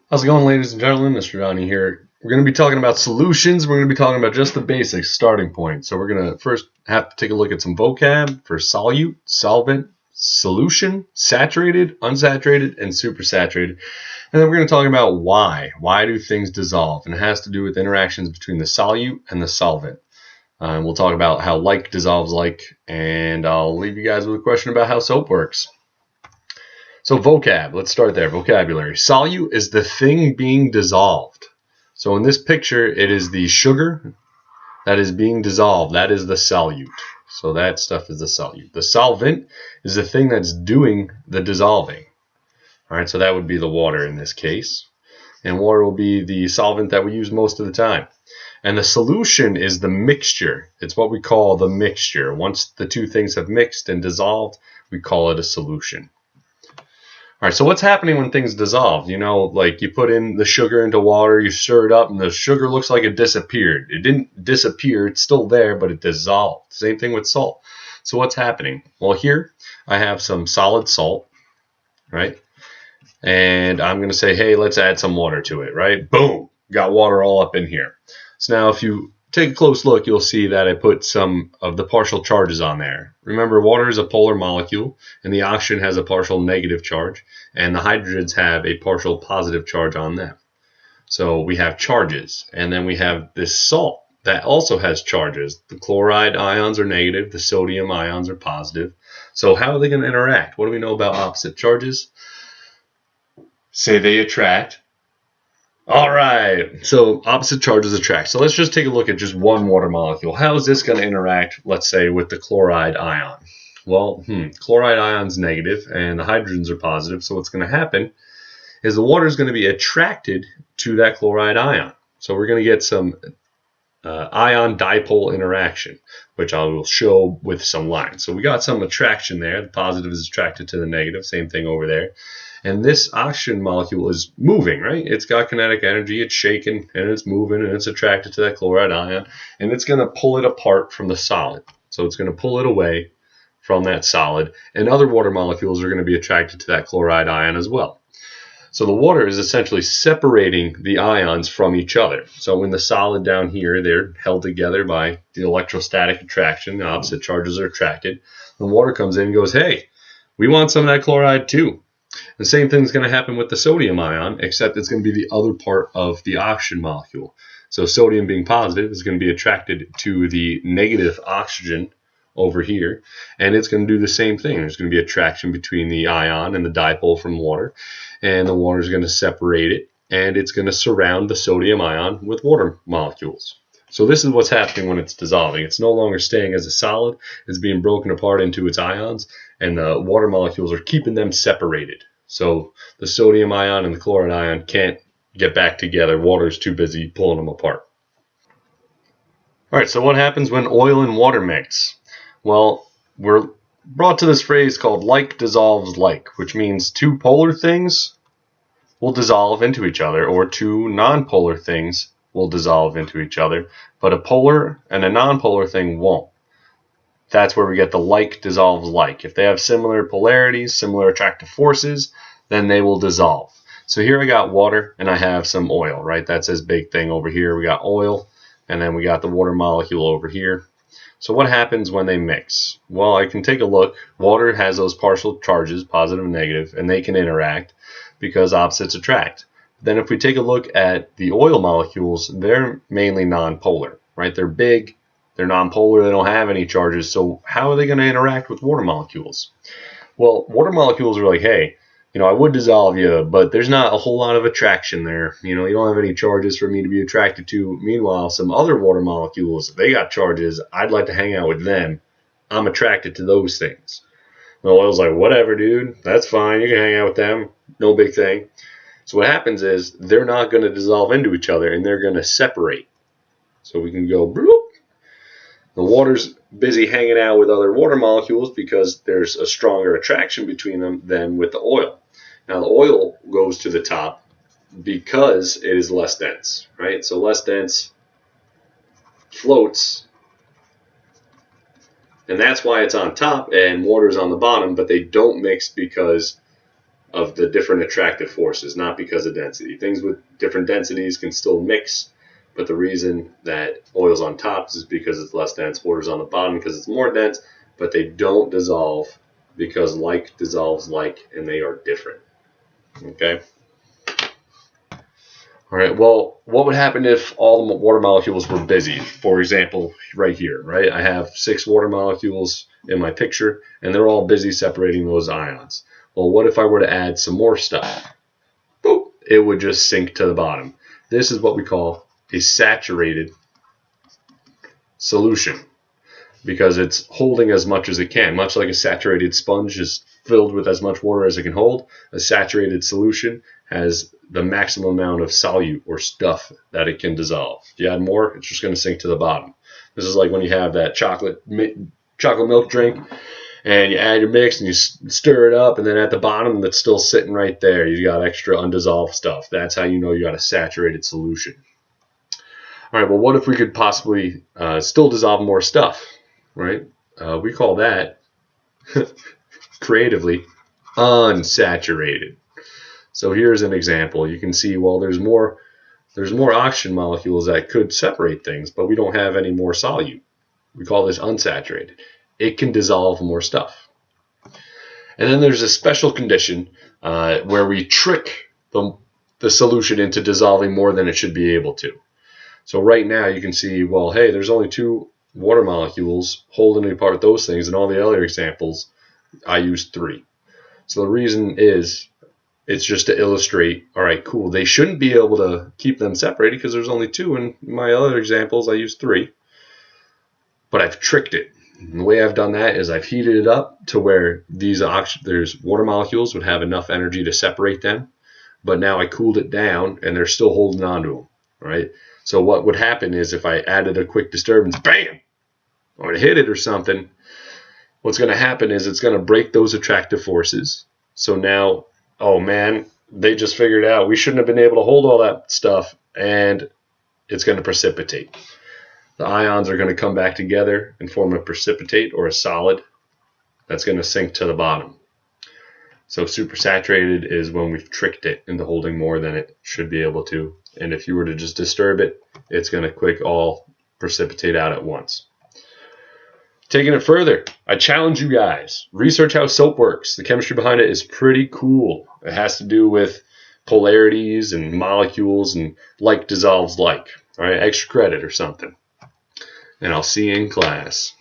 How's it going, ladies and gentlemen? Mr. Johnny here. We're going to be talking about solutions. We're going to be talking about just the basics, starting point. So we're going to first have to take a look at some vocab for solute, solvent, solution, saturated, unsaturated, and supersaturated. And then we're going to talk about why. Why do things dissolve? And it has to do with interactions between the solute and the solvent. We'll talk about how like dissolves like, and I'll leave you guys with a question about how soap works. So vocab, let's start there. Vocabulary. Solute is the thing being dissolved. So in this picture, it is the sugar that is being dissolved. That is the solute. So that stuff is the solute. The solvent is the thing that's doing the dissolving. All right, so that would be the water in this case. And water will be the solvent that we use most of the time. And the solution is the mixture. It's what we call the mixture. Once the two things have mixed and dissolved, we call it a solution. All right, so what's happening when things dissolve? You know, like you put in the sugar into water, you stir it up, and the sugar looks like it disappeared. It didn't disappear. It's still there, but it dissolved. Same thing with salt. So what's happening? Well, here I have some solid salt, right? And I'm going to say, hey, let's add some water to it, right? Boom, got water all up in here. So now if you take a close look, you'll see that I put some of the partial charges on there. Remember, water is a polar molecule, and the oxygen has a partial negative charge, and the hydrogens have a partial positive charge on them. So we have charges, and then we have this salt that also has charges. The chloride ions are negative, the sodium ions are positive. So how are they going to interact? What do we know about opposite charges? Say they attract. All right, so opposite charges attract. So let's just take a look at just one water molecule. How is this going to interact, let's say, with the chloride ion? Well, chloride ion's negative and the hydrogens are positive. So what's going to happen is the water is going to be attracted to that chloride ion. So we're going to get some ion dipole interaction, which I will show with some lines. So we got some attraction there. The positive is attracted to the negative. Same thing over there. And this oxygen molecule is moving, right? It's got kinetic energy, it's shaking, and it's moving, and it's attracted to that chloride ion, and it's going to pull it apart from the solid. So it's going to pull it away from that solid, and other water molecules are going to be attracted to that chloride ion as well. So the water is essentially separating the ions from each other. So in the solid down here, they're held together by the electrostatic attraction. The opposite charges are attracted. The water comes in and goes, hey, we want some of that chloride too. The same thing is going to happen with the sodium ion, except it's going to be the other part of the oxygen molecule. So sodium being positive is going to be attracted to the negative oxygen over here, and it's going to do the same thing. There's going to be attraction between the ion and the dipole from water, and the water is going to separate it, and it's going to surround the sodium ion with water molecules. So this is what's happening when it's dissolving. It's no longer staying as a solid. It's being broken apart into its ions, and the water molecules are keeping them separated. So the sodium ion and the chloride ion can't get back together. Water's too busy pulling them apart. All right, so what happens when oil and water mix? Well, we're brought to this phrase called like dissolves like, which means two polar things will dissolve into each other, or two nonpolar things will dissolve into each other, but a polar and a nonpolar thing won't. That's where we get the like dissolves like. If they have similar polarities, similar attractive forces, then they will dissolve. So here I got water and I have some oil, right? That's this big thing over here. We got oil and then we got the water molecule over here. So what happens when they mix? Well, I can take a look. Water has those partial charges, positive and negative, and they can interact because opposites attract. Then if we take a look at the oil molecules, they're mainly nonpolar, right? They're big, they're nonpolar, they don't have any charges, so how are they going to interact with water molecules? Well, water molecules are like, hey, I would dissolve you, but there's not a whole lot of attraction there. You don't have any charges for me to be attracted to. Meanwhile, some other water molecules, they got charges. I'd like to hang out with them. I'm attracted to those things. The oil's like, whatever, dude. That's fine. You can hang out with them. No big thing. So what happens is they're not going to dissolve into each other, and they're going to separate. So we can go, bloop. The water's busy hanging out with other water molecules because there's a stronger attraction between them than with the oil. Now the oil goes to the top because it is less dense, right? So less dense floats, and that's why it's on top and water's on the bottom, but they don't mix because of the different attractive forces, not because of density. Things with different densities can still mix, but the reason that oil's on top is because it's less dense, water's on the bottom because it's more dense, but they don't dissolve because like dissolves like, and they are different. Okay? All right, well, what would happen if all the water molecules were busy? For example, right here, right? I have 6 water molecules in my picture, and they're all busy separating those ions. Well, what if I were to add some more stuff? Boop, it would just sink to the bottom. This is what we call a saturated solution because it's holding as much as it can. Much like a saturated sponge is filled with as much water as it can hold, a saturated solution has the maximum amount of solute or stuff that it can dissolve. If you add more, it's just going to sink to the bottom. This is like when you have that chocolate milk drink and you add your mix and you stir it up, and then at the bottom that's still sitting right there, you got extra undissolved stuff. That's how you know you got a saturated solution. All right, well, what if we could possibly still dissolve more stuff, right? We call that creatively unsaturated. So here's an example. You can see, well, there's more oxygen molecules that could separate things, but we don't have any more solute. We call this unsaturated. It can dissolve more stuff. And then there's a special condition where we trick the solution into dissolving more than it should be able to. So right now you can see, well, hey, there's only 2 water molecules holding apart those things, and all the other examples I used 3. So the reason is, it's just to illustrate, all right, cool, they shouldn't be able to keep them separated because there's only 2, and my other examples I used 3. But I've tricked it. And the way I've done that is I've heated it up to where there's water molecules would have enough energy to separate them, but now I cooled it down and they're still holding on to them, right? So what would happen is if I added a quick disturbance, bam, or to hit it or something, what's going to happen is it's going to break those attractive forces. So now, oh man, they just figured out we shouldn't have been able to hold all that stuff, and it's going to precipitate. The ions are going to come back together and form a precipitate or a solid that's going to sink to the bottom. So supersaturated is when we've tricked it into holding more than it should be able to. And if you were to just disturb it, it's going to quick all precipitate out at once. Taking it further, I challenge you guys. Research how soap works. The chemistry behind it is pretty cool. It has to do with polarities and molecules and like dissolves like. All right, extra credit or something. And I'll see you in class.